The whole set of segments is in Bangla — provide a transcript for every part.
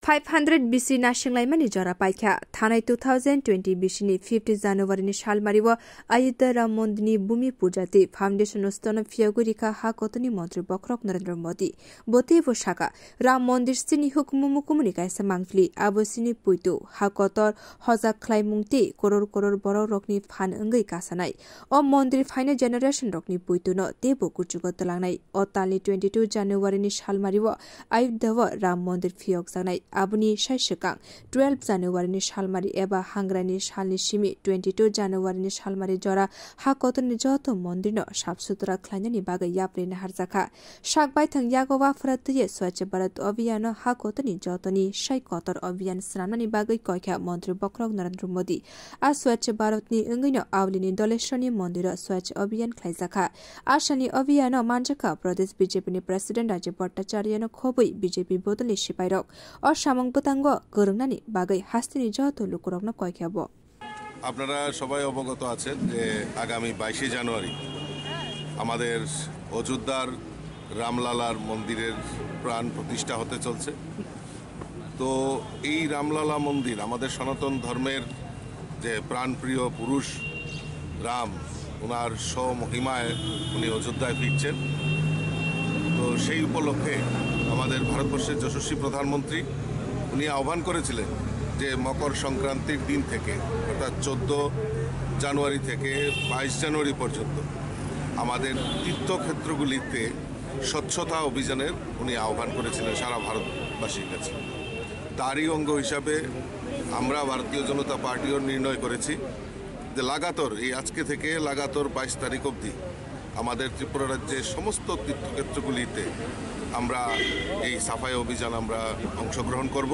500 BC national mani jara paikha thanai 2020 BC ni 50 January ni salmariwa Ayodhya Ram Mandir ni bhumi pujati foundation ostana fiagurika ha kotoni mantri Bokrok Narendra Modi bote bo shaka Ram Mandir sini hukmumu komunika samangfli abosini puitu ha kotor hoza khlaimungti koror borok rokni phan angai kasanai o mandir final generation rokni puitu no tebo kuchugo talangnai o tali 22 January ni salmariwa Ayodhya Ram Mandir fiog sanai abuni shaishakang 12 January ni salmari eba hangrani salni simi 22 January ni salmari jora ha kotoni joto mandir no safsutra khlainani bagai yapre na harjaka sakbai thang yago wafratiye swachh bharat abhiyan ha kotoni jotoni shai kotor abhiyan sramnani bagai koikha mantri Bokrok Narendra Modi a swachh bharat ni engino awlini doleshoni mandir swachh abhiyan khlaijaka ashani abhiyan manjaka pradesh BJP ni president Rajib Bhattacharya no khoboi BJP bodoli sipairok samang পতঙ্গ গরংনানি বাগাই হাস্তিনি যত লোকরগ্ন কয়খাব আপনারা সবাই অবগত আছেন যে আগামী 22 জানুয়ারি আমাদের অযোধ্যার রামলালার মন্দিরের প্রাণ প্রতিষ্ঠা হতে চলছে তো এই রামলালা মন্দির আমাদের সনাতন ধর্মের যে প্রাণপ্রিয় পুরুষ রাম ওনার স্বমহিমায় উনি অযোধ্যায় ফিরছেন তো সেই উপলক্ষে আমাদের ভারতবর্ষের যশস্বী প্রধানমন্ত্রী উনি আহ্বান করেছিলেন যে মকর সংক্রান্তির দিন থেকে অর্থাৎ 14 জানুয়ারি থেকে 22 জানুয়ারি পর্যন্ত আমাদের তীর্থক্ষেত্রগুলিতে স্বচ্ছতা অভিযানের উনি আহ্বান করেছিলেন সারা ভারতবাসীর কাছে তারই অঙ্গ হিসাবে আমরা ভারতীয় জনতা পার্টিও নির্ণয় করেছি যে লাগাতার এই আজকে থেকে লাগাতার 22 তারিখ অবধি আমাদের ত্রিপুরা রাজ্যের সমস্ত তীর্থক্ষেত্রগুলিতে আমরা এই সাফাই অভিযান আমরা অংশগ্রহণ করব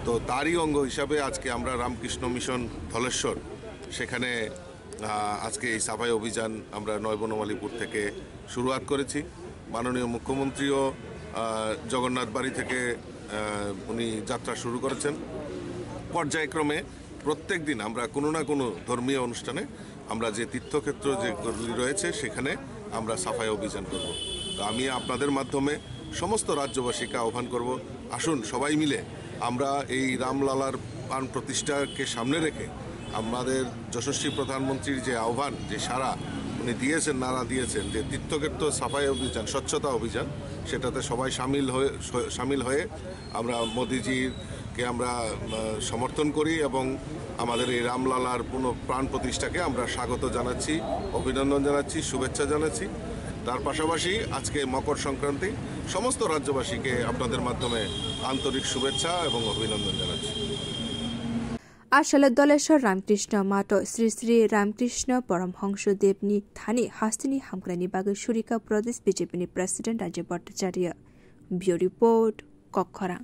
তো তারই অঙ্গ হিসাবে আজকে আমরা রামকৃষ্ণ মিশন ধলেশ্বর সেখানে আজকে এই সাফাই অভিযান আমরা নয়বনমালীপুর থেকে শুরুয়াত করেছি মাননীয় মুখ্যমন্ত্রীও জগন্নাথ বাড়ি থেকে উনি যাত্রা শুরু করেছেন পর্যায়ক্রমে প্রত্যেক দিন আমরা কোনো না কোনো ধর্মীয় অনুষ্ঠানে আমরা যে তীর্থক্ষেত্র যে রয়েছে সেখানে আমরা সাফাই অভিযান করব তো আমি আপনাদের মাধ্যমে সমস্ত রাজ্যবাসীকে আহ্বান করব আসুন সবাই মিলে আমরা এই রামলালার প্রাণ প্রতিষ্ঠাকে সামনে রেখে আমাদের যশস্বী প্রধানমন্ত্রীর যে আহ্বান যে সারা উনি দিয়েছেন নারা দিয়েছেন যে তীর্থক্ষেত্র সাফাই অভিযান স্বচ্ছতা অভিযান সেটাতে সবাই সামিল হয়ে আমরা মোদিজিকে আমরা সমর্থন করি এবং আমাদের এই রামলালার প্রাণ প্রতিষ্ঠাকে আমরা স্বাগত জানাচ্ছি অভিনন্দন জানাচ্ছি শুভেচ্ছা জানাচ্ছি তার পাশাপাশি আজকে মকর সংক্রান্তি সমস্ত রাজ্যবাসীকে আপনাদের মাধ্যমে আন্তরিক শুভেচ্ছা এবং অভিনন্দন জানাচ্ছি আসলে দলেশ্বর রামকৃষ্ণ মাঠ শ্রী শ্রী রামকৃষ্ণ পরমহংস দেবনি থানি হাস্তিনি হামগ্রানি বাগৈ সুরিকা প্রদেশ BJP president Rajib Bhattacharya bureau report কক্ষরা।